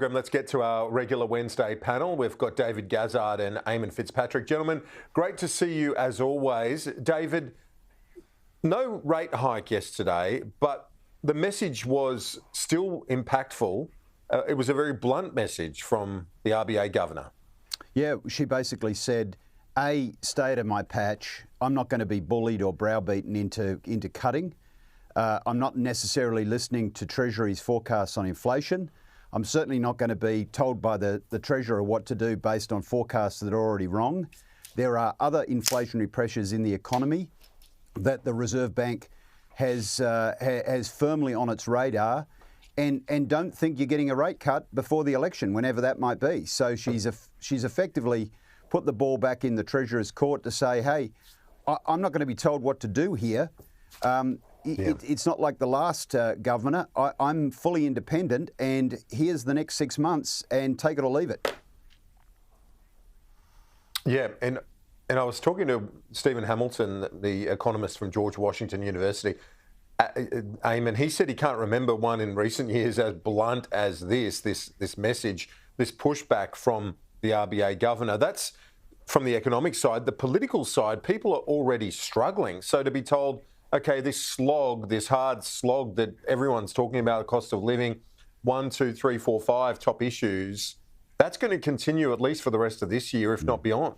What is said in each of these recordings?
Let's get to our regular Wednesday panel. We've got David Gazard and Eamon Fitzpatrick. Gentlemen, great to see you as always. David, no rate hike yesterday, but the message was still impactful. It was a very blunt message from the RBA governor. Yeah, she basically said, A, stay out of my patch. I'm not going to be bullied or browbeaten into cutting. I'm not necessarily listening to Treasury's forecasts on inflation. I'm certainly not going to be told by the Treasurer what to do based on forecasts that are already wrong. There are other inflationary pressures in the economy that the Reserve Bank has firmly on its radar, and don't think you're getting a rate cut before the election, whenever that might be. So she's effectively put the ball back in the Treasurer's court to say, hey, I'm not going to be told what to do here. It's not like the last governor. I'm fully independent, and here's the next 6 months, and take it or leave it. Yeah, and I was talking to Stephen Hamilton, the economist from George Washington University, Eamon. He said he can't remember one in recent years as blunt as this message, this pushback from the RBA governor. That's from the economic side. The political side, people are already struggling. So to be told, okay, this hard slog that everyone's talking about, the cost of living, 1, 2, 3, 4, 5 top issues, that's going to continue at least for the rest of this year, if not beyond.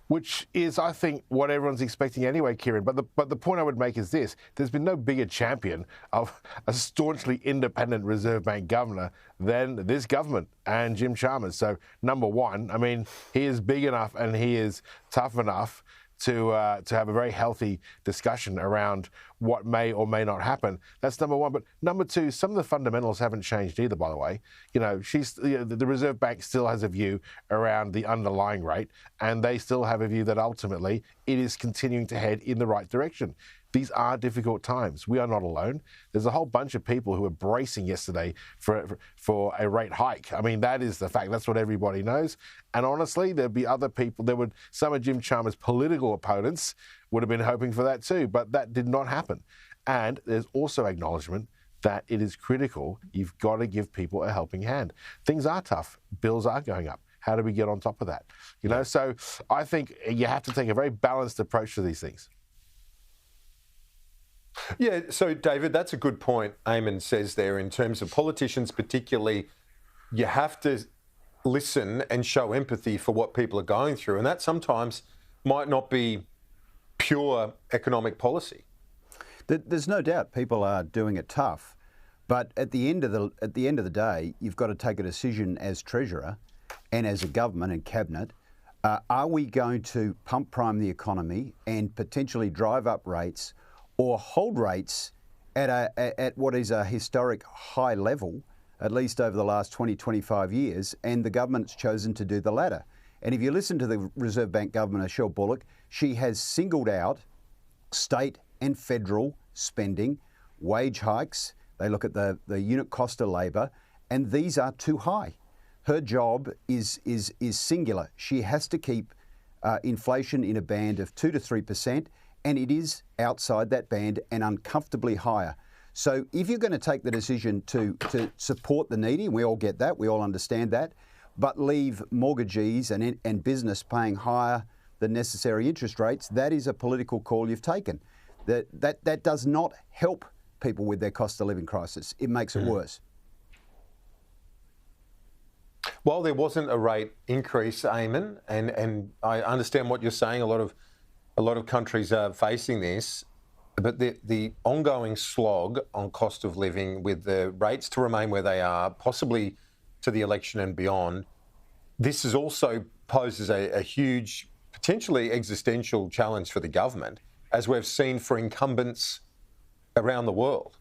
Which is, I think, what everyone's expecting anyway, Kieran. But the point I would make is this. There's been no bigger champion of a staunchly independent Reserve Bank governor than this government and Jim Chalmers. So, number one, I mean, he is big enough and he is tough enough to have a very healthy discussion around what may or may not happen. That's number one. But number two, some of the fundamentals haven't changed either, by the way. You know, the Reserve Bank still has a view around the underlying rate, and they still have a view that ultimately it is continuing to head in the right direction. These are difficult times. We are not alone. There's a whole bunch of people who were bracing yesterday for a rate hike. I mean, that is the fact. That's what everybody knows. And honestly, there'd be other people. Some of Jim Chalmers' political opponents would have been hoping for that too, but that did not happen. And there's also acknowledgement that it is critical. You've got to give people a helping hand. Things are tough. Bills are going up. How do we get on top of that? You know, so I think you have to take a very balanced approach to these things. Yeah, so David, that's a good point Eamon says there in terms of politicians particularly. You have to listen and show empathy for what people are going through, and that sometimes might not be pure economic policy. There's no doubt people are doing it tough, but at the end of the day, you've got to take a decision as Treasurer and as a government and cabinet. Are we going to pump prime the economy and potentially drive up rates, or hold rates at what is a historic high level, at least over the last 20, 25 years, and the government's chosen to do the latter? And if you listen to the Reserve Bank Governor, Michele Bullock, she has singled out state and federal spending, wage hikes. They look at the unit cost of labour, and these are too high. Her job is singular. She has to keep inflation in a band of 2 to 3%, and it is outside that band and uncomfortably higher. So if you're going to take the decision to support the needy, and we all get that, we all understand that, but leave mortgagees and business paying higher than necessary interest rates, that is a political call you've taken. That does not help people with their cost of living crisis. It makes it worse. While there wasn't a rate increase, Eamon, and I understand what you're saying, a lot of countries are facing this, but the ongoing slog on cost of living with the rates to remain where they are, possibly to the election and beyond, this is also poses a huge, potentially existential challenge for the government, as we've seen for incumbents around the world.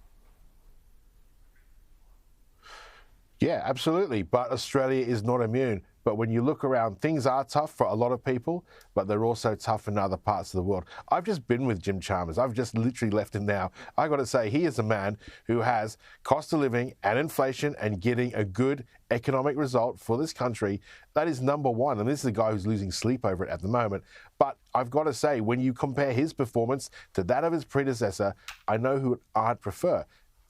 Yeah, absolutely. But Australia is not immune. But when you look around, things are tough for a lot of people, but they're also tough in other parts of the world. I've just been with Jim Chalmers. I've just literally left him now. I got to say, he is a man who has cost of living and inflation and getting a good economic result for this country. That is number one. And this is a guy who's losing sleep over it at the moment. But I've got to say, when you compare his performance to that of his predecessor, I know who I'd prefer.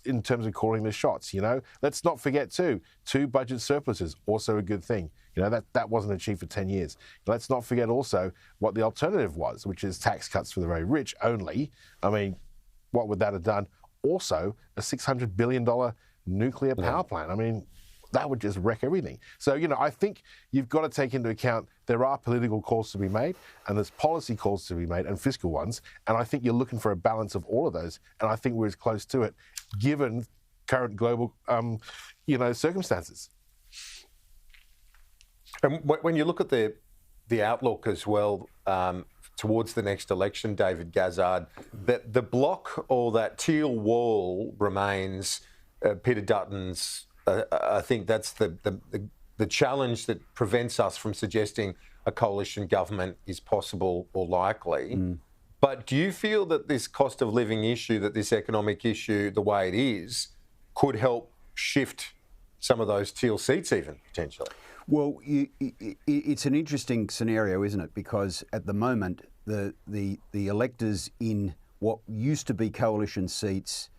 in terms of calling the shots. Let's not forget too, 2 budget surpluses, also a good thing. That wasn't achieved for 10 years. Let's not forget also what the alternative was, which is tax cuts for the very rich only. I mean, what would that have done? Also, a $600 billion nuclear power plant. I mean, that would just wreck everything. So, I think you've got to take into account there are political calls to be made and there's policy calls to be made and fiscal ones. And I think you're looking for a balance of all of those. And I think we're as close to it given current global, circumstances. And when you look at the outlook as well towards the next election, David Gazard, that the block or that teal wall remains Peter Dutton's. I think that's the challenge that prevents us from suggesting a coalition government is possible or likely. But do you feel that this cost of living issue, that this economic issue, the way it is, could help shift some of those teal seats even, potentially? Well, it's an interesting scenario, isn't it? Because at the moment, the electors in what used to be coalition seats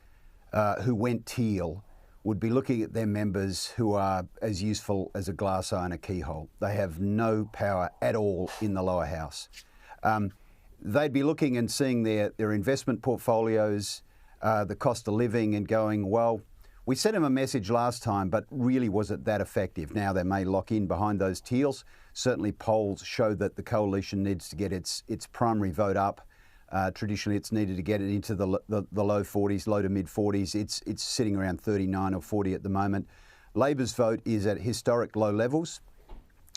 who went teal would be looking at their members who are as useful as a glass eye in a keyhole. They have no power at all in the lower house. They'd be looking and seeing their investment portfolios, the cost of living, and going, well, we sent them a message last time, but really was it that effective? Now they may lock in behind those teals. Certainly polls show that the coalition needs to get its primary vote up. Traditionally, it's needed to get it into the low 40s, low to mid 40s. It's sitting around 39 or 40 at the moment. Labor's vote is at historic low levels.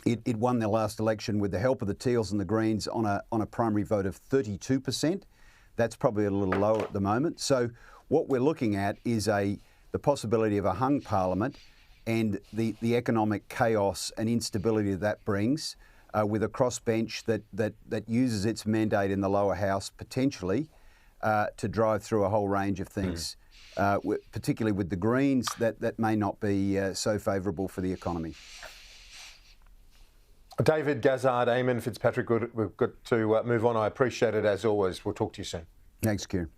It won their last election with the help of the Teals and the Greens on a primary vote of 32%. That's probably a little lower at the moment. So what we're looking at is the possibility of a hung parliament and the economic chaos and instability that brings. With a crossbench that uses its mandate in the lower house potentially to drive through a whole range of things, particularly with the Greens, that may not be so favourable for the economy. David Gazard, Eamon Fitzpatrick, we've got to move on. I appreciate it as always. We'll talk to you soon. Thanks, Kieran.